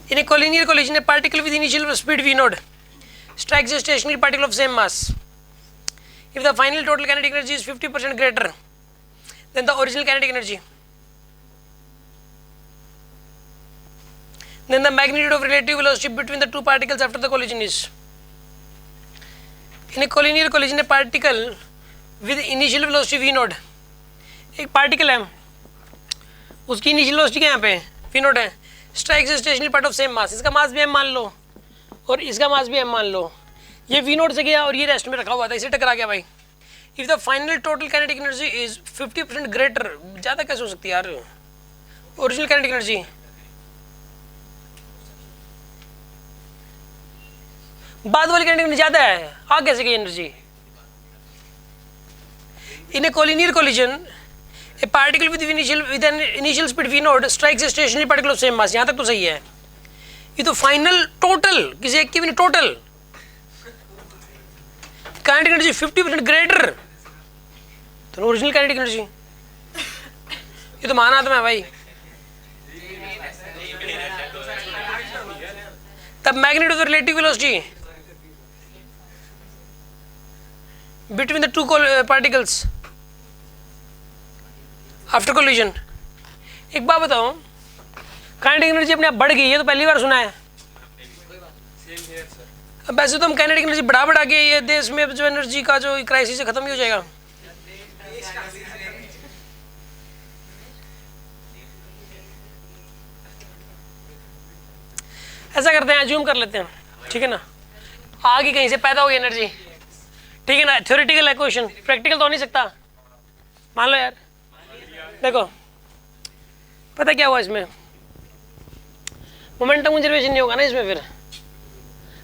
In a collinear collision, a particle with initial speed v naught strikes a stationary particle of same mass. If the final total kinetic energy is 50% greater than the original kinetic energy, then the magnitude of relative velocity between the two particles after the collision is. In a collinear collision, a particle with initial velocity v naught, एक particle है, उसकी initial velocity क्या यहाँ पे v naught है, strikes stationary part of same mass, इसका mass भी m मान लो और इसका मास भी m मान लो, ये v naught से गया और ये रेस्ट में रखा हुआ था, इसे टकरा गया भाई. If the final total kinetic energy is 50% greater, ज़्यादा कैसे हो सकती है यार ओरिजिनल काइनेटिक एनर्जी, बाद वाली काइनेटिक एनर्जी ज़्यादा है, आ कैसे गई energy. In A collinear collision A particle with an initial speed v naught strikes a stationary particle of same मास, यहाँ तक तो सही है. ये तो फाइनल टोटल किसी एक की भी नहीं, टोटल काइनेटिक एनर्जी 50% ग्रेटर तो ओरिजिनल काइनेटिक एनर्जी, ये तो महानात्म है भाई. तब magnitude of the relative velocity between the two particles after collision. एक बात बताओ, काइनेटिक एनर्जी अपने आप बढ़ गई, ये तो पहली बार सुना है. अब वैसे तो हम काइनेटिक एनर्जी बढ़ा के ये देश में जो एनर्जी का जो क्राइसिस है खत्म ही हो जाएगा. ऐसा करते हैं, अज्यूम कर लेते हैं, ठीक है ना, आगे कहीं से पैदा होगी एनर्जी, ठीक है ना. थ्योरेटिकल है क्वेश्चन, प्रैक्टिकल तो हो नहीं सकता. मान लो यार, देखो पता क्या हुआ इसमें, मोमेंटम कंजर्वेशन नहीं होगा ना इसमें फिर.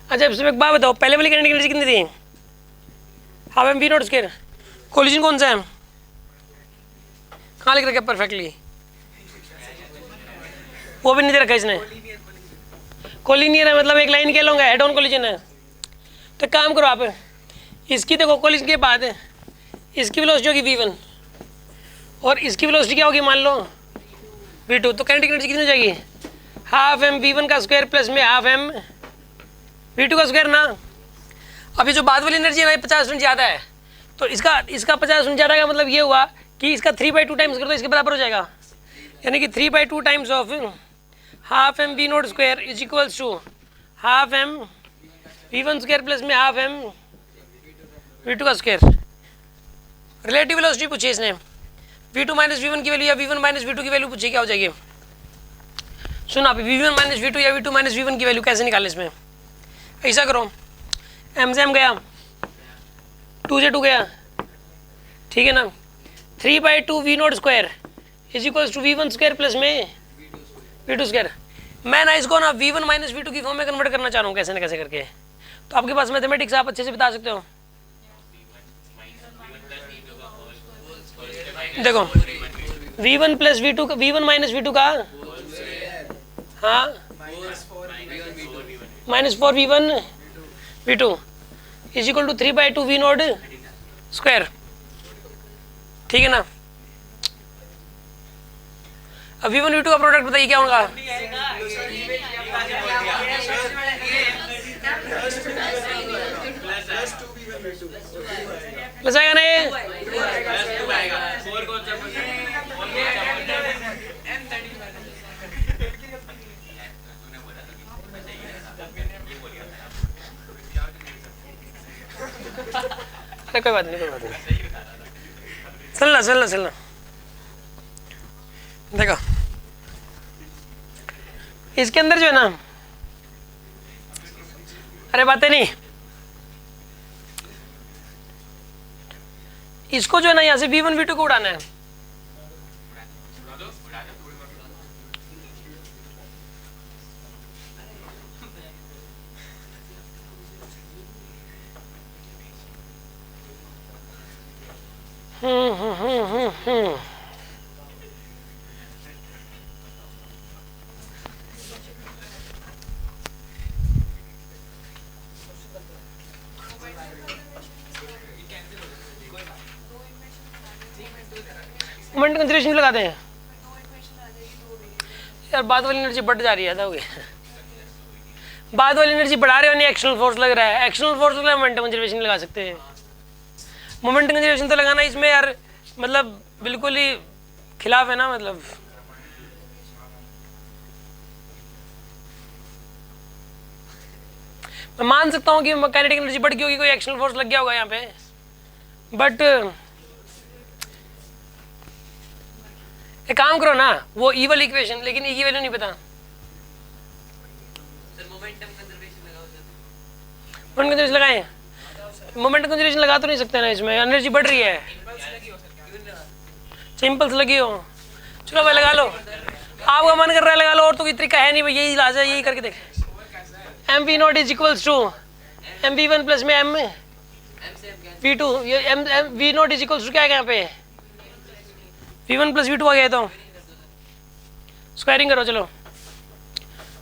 अच्छा अब एक बात बताओ, पहले वाली काइनेटिक एनर्जी कितनी थी, half m v naught square. Collision कौन सा है, कहाँ लिख रखा है परफेक्टली, वो भी नहीं दे रखा इसने. कोलिनियर है मतलब एक लाइन के लूँगा, हेड ऑन कोलिजन है. तो काम करो आप, इसकी देखो कोलिजन के बाद इसकी वेलोसिटी होगी v1 और इसकी वेलोसिटी क्या होगी मान लो v2, तो काइनेटिक एनर्जी कितनी हो जाएगी, हाफ एम v1 का स्क्वायर प्लस में हाफ एम v2 का स्क्वायर ना. अभी जो बाद वाली एनर्जी है भाई 50% ज़्यादा है, तो इसका 50% ज़्यादा का मतलब ये हुआ कि इसका 3/2 टाइम्स कर दो, इसके बराबर हो जाएगा. यानी कि 3/2 times of half m v naught square is equals to half m v1 square plus में हाफ एम v2 का स्क्वायर. रिलेटिव वेलोसिटी पूछी इसने, v2 माइनस v1 की वैल्यू या v1 माइनस v2 की वैल्यू पूछी, क्या हो जाएगी. सुना आप, v1 माइनस v2 या v2 माइनस v1 की वैल्यू कैसे निकालें इसमें. ऐसा करो, m से m गया, 2 से 2 गया, ठीक है ना. 3/2 v naught square is equals to v1 square plus में v2 स्क्वायर. मैं ना इसको ना v1 माइनस v2 की फॉर्म में कन्वर्ट करना चाह रहा हूँ कैसे ना कैसे करके. तो आपके पास मैथमेटिक्स आप अच्छे से बता सकते हो. देखो v1 प्लस v2 का, v1 माइनस v2 का, हाँ minus 4v1 v2 is equal to 3/2 v naught square, ठीक है ना. अब v1 v2 का प्रोडक्ट बताइए क्या होगा. प्लस आएगा नहीं, अरे कोई बात नहीं, कोई बात नहीं, चलना. देखो इसके अंदर जो है ना, अरे बातें नहीं, इसको जो है ना यहाँ से v1 v2 को उड़ाना है. मोमेंट कंजर्वेशन लगाते हैं यार, बाद वाली एनर्जी बढ़ जा रही है, ऐसा हो गया. बाद वाली एनर्जी बढ़ा रहे हो नहीं, एक्शनल फोर्स लग रहा है, एक्शनल फोर्स लग रहा है, मोमेंटम कंजर्वेशन लगा सकते हैं। मोमेंटम कंजर्वेशन तो लगाना इसमें यार मतलब बिल्कुल ही खिलाफ है ना, मतलब मैं मान सकता हूँ कि काइनेटिक एनर्जी बढ़ गई होगी, कोई एक्शनल फोर्स लग गया होगा यहाँ पे, बट एक काम करो ना, वो ई वाली इक्वेशन, लेकिन ई की वैल्यू नहीं पता। मोमेंट कंजर्वेशन लगाएं, मोमेंट कंजर्वेशन लगा तो नहीं सकते ना, इसमें एनर्जी बढ़ रही है, सिंपल्स लगी हो, चलो भाई लगा लो, आपका मन कर रहा है लगा लो, और तो कोई तरीका है नहीं भाई, यही इलाज है, यही करके देख। M v naught is equals to m v one plus में एम वी टू, ये m v naught is equals to क्या है यहाँ पे, v one plus v two आ गया, तो स्क्वायरिंग करो, चलो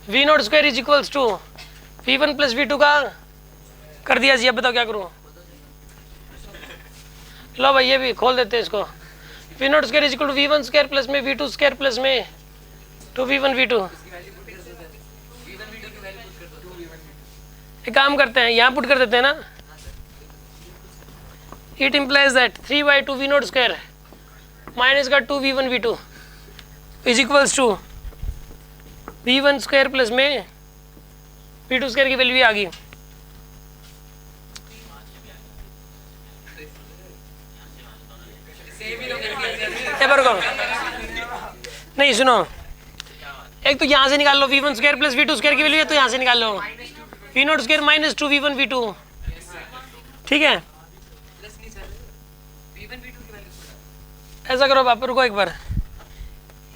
v naught square is equals to v one plus v two का कर दिया जी। अब बताओ क्या करूँ, लो भाई ये भी खोल देते हैं इसको, v naught square is equal to v one square plus में वी टू स्क्वायर प्लस में two v one v two. एक काम करते हैं, यहाँ पुट कर देते हैं ना, it implies that 3/2 v naught square minus का 2 v one v two is equals to v one square plus में वी टू स्क्वायर की वैल्यू भी आ गई। नहीं सुनो, एक तो यहाँ से निकाल लो v one square plus v two square की वैल्यू है, तो यहाँ से निकाल लो v naught square minus 2 v one v two, ठीक है। ऐसा करो आप, रुको एक बार,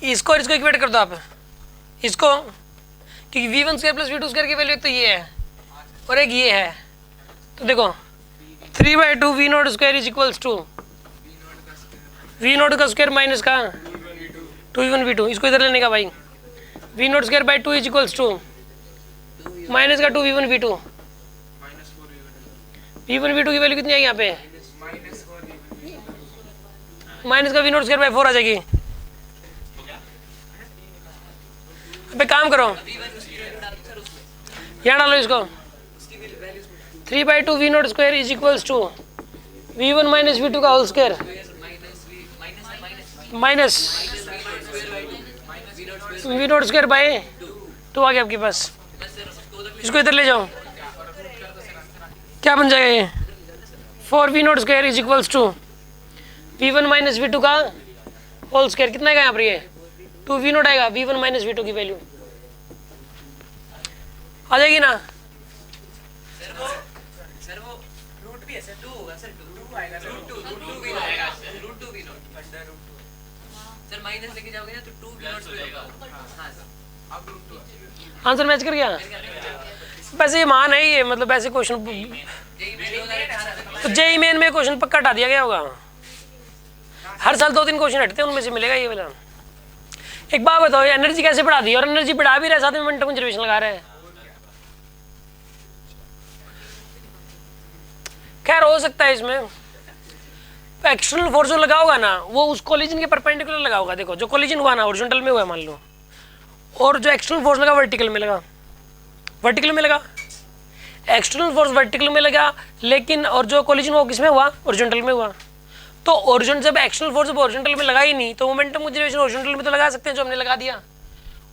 इसको और इसको इक्वेट कर दो आप, इसको, क्योंकि v one square plus v two square की वैल्यू तो ये है और एक ये है, तो देखो 3/2 v naught square is equals to v naught का स्क्वायर माइनस का 2 वी वन वी टू, इसको इधर लेने का भाई, v naught square by 2 is equals to minus का 2 v one v two, v one v two की वैल्यू कितनी आएगी यहाँ पे, माइनस का वी नॉट स्क्वायर बाई 4 आ जाएगी। अब काम करो, यहाँ डालो इसको, 3/2 v naught square is equals to v one minus v two का whole square minus v naught square by 2 आ गया आपके पास, इसको इधर ले जाओ, क्या बन जाएगा ये, 4 v naught square is equals to v one minus v two का होल स्क्वायर, कितना आएगा यहाँ पर, ये 2 वी नॉट आएगा, v one minus v two की वैल्यू आ जाएगी ना। सर वो रूट भी है सर, 2 होगा सर, 2 आएगा, रूट 2 भी आएगा सर, रूट 2 भी नॉट सर, माइनस लेके जाओगे ना तो 2 भी नॉट होगा। हां सर, अब रूट 2 आंसर मैच कर गया। वैसे ये मान है ये, मतलब ऐसे क्वेश्चन तो जेई मेन में क्वेश्चन पक्का हटा दिया गया होगा, हर साल 2-3 क्वेश्चन हटते हैं, उनमें से मिलेगा ये वाला। एक बात बताओ, एनर्जी कैसे बढ़ा दी, और एनर्जी बढ़ा भी रहा है, साथ में मोमेंटम कंजर्वेशन लगा रहे हैं। खैर हो सकता है इसमें एक्सटर्नल फोर्स जो लगा होगा ना, वो उस कोलिजन के परपेंडिकुलर लगा होगा। देखो जो कोलिजन हुआ ना हॉरिजॉन्टल में हुआ मान लो, और जो एक्सटर्नल फोर्स लगा वर्टिकल में लगा, वर्टिकल में लगा, एक्सटर्नल फोर्स वर्टिकल में लगा, लेकिन और जो कोलिजन वो किसमें हुआ, हॉरिजॉन्टल में हुआ। तो ओरिजिनल जब एक्सटर्नल फोर्स जब हॉरिजॉन्टल में लगा ही नहीं, तो मोमेंटम कंजर्वेशन हॉरिजॉन्टल में तो लगा सकते हैं, जो हमने लगा दिया।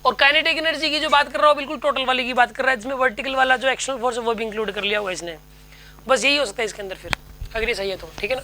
और काइनेटिक एनर्जी की जो बात कर रहा हूँ बिल्कुल टोटल वाली की बात कर रहा है, जिसमें वर्टिकल वाला जो एक्सटर्नल फोर्स है वो भी इंक्लूड कर लिया होगा इसने। बस यही हो सकता है इसके अंदर फिर, अगर ये सही है तो, ठीक है ना।